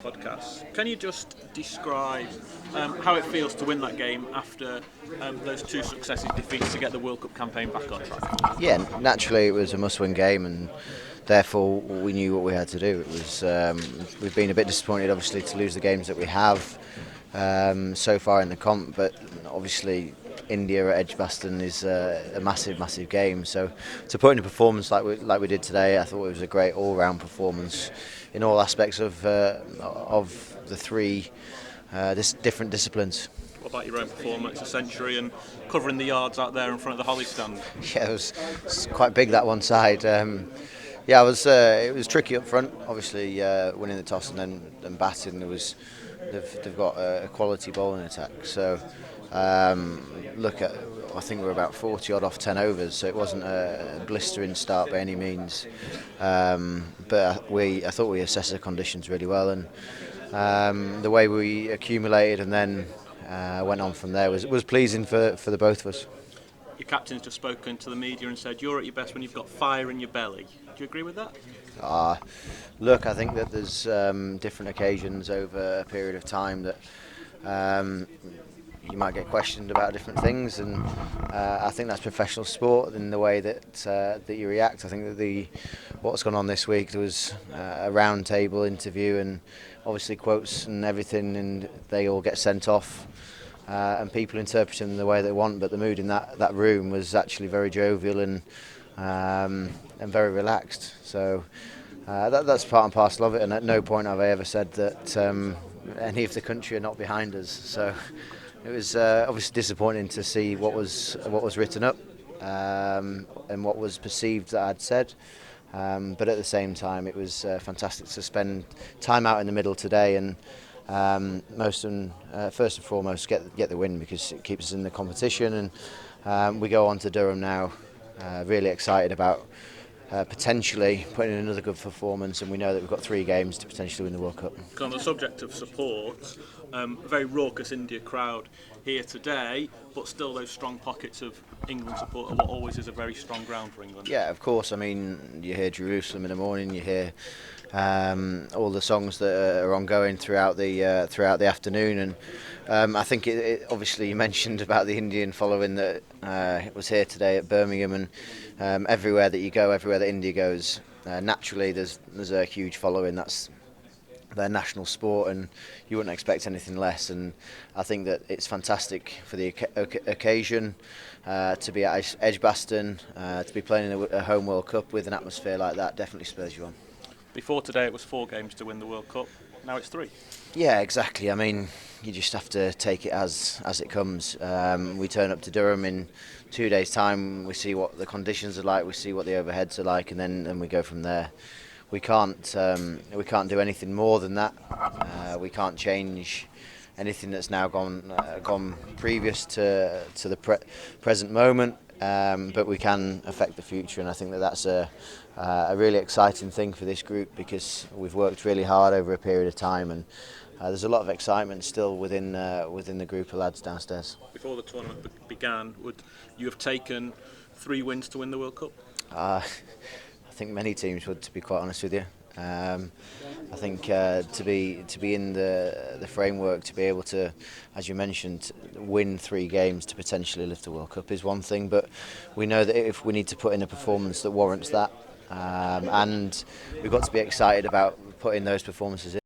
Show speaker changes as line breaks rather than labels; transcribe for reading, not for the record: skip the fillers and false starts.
Podcast. Can you just describe how it feels to win that game after those two successive defeats to get the World Cup campaign back on track?
Yeah, naturally it was a must-win game, and therefore we knew what we had to do. It was we've been a bit disappointed, obviously, to lose the games that we have so far in the comp, but obviously India at Edgbaston is a massive game. So to put in a performance like we did today, I thought it was a great all-round performance in all aspects of the three different disciplines.
What about your own performance, a century and covering the yards out there in front of the Holly stand?
Yeah, it's quite big, that one side. Yeah, it was tricky up front. Obviously, winning the toss and then batting. They've got a quality bowling attack. So I think we're about 40 odd off 10 overs. So it wasn't a blistering start by any means. But I thought we assessed the conditions really well, and the way we accumulated and then went on from there was pleasing for the both of us.
Your captain's just spoken to the media and said you're at your best when you've got fire in your belly. Do you agree with that?
Look, I think that there's different occasions over a period of time that you might get questioned about different things, and I think that's professional sport in the way that you react. I think that what's gone on this week, there was a round table interview and obviously quotes and everything, and they all get sent off. And people interpret them the way they want, but the mood in that room was actually very jovial and very relaxed. So that's part and parcel of it, and at no point have I ever said that any of the country are not behind us. So it was obviously disappointing to see what was written up and what was perceived that I'd said. But at the same time, it was fantastic to spend time out in the middle today and first and foremost get the win, because it keeps us in the competition, and we go on to Durham now really excited about potentially putting in another good performance, and we know that we've got 3 games to potentially win the World Cup.
On the subject of support, a very raucous India crowd here today, but still those strong pockets of England support, what always is a very strong ground for England.
Yeah, of course. I mean, you hear Jerusalem in the morning, you hear all the songs that are ongoing throughout the afternoon, and I think it obviously you mentioned about the Indian following that it was here today at Birmingham, and everywhere that you go, everywhere that India goes, naturally there's a huge following. That's their national sport, and you wouldn't expect anything less. And I think that it's fantastic for the occasion to be at Edgbaston, to be playing in a home World Cup with an atmosphere like that. Definitely spurs you on.
Before today it was 4 games to win the World Cup, now it's 3.
Yeah, exactly. I mean, you just have to take it as it comes. We turn up to Durham in 2 days' time, we see what the conditions are like, we see what the overheads are like, and then we go from there. We can't do anything more than that. We can't change anything that's now gone previous to the present moment, but we can affect the future, and I think that that's a really exciting thing for this group, because we've worked really hard over a period of time, and there's a lot of excitement still within the group of lads downstairs.
Before the tournament began, would you have taken 3 wins to win the World Cup?
I think many teams would, to be quite honest with you. I think to be in the framework, to be able to, as you mentioned, win 3 games to potentially lift the World Cup is one thing, but we know that if we need to put in a performance that warrants that, and we've got to be excited about putting those performances in.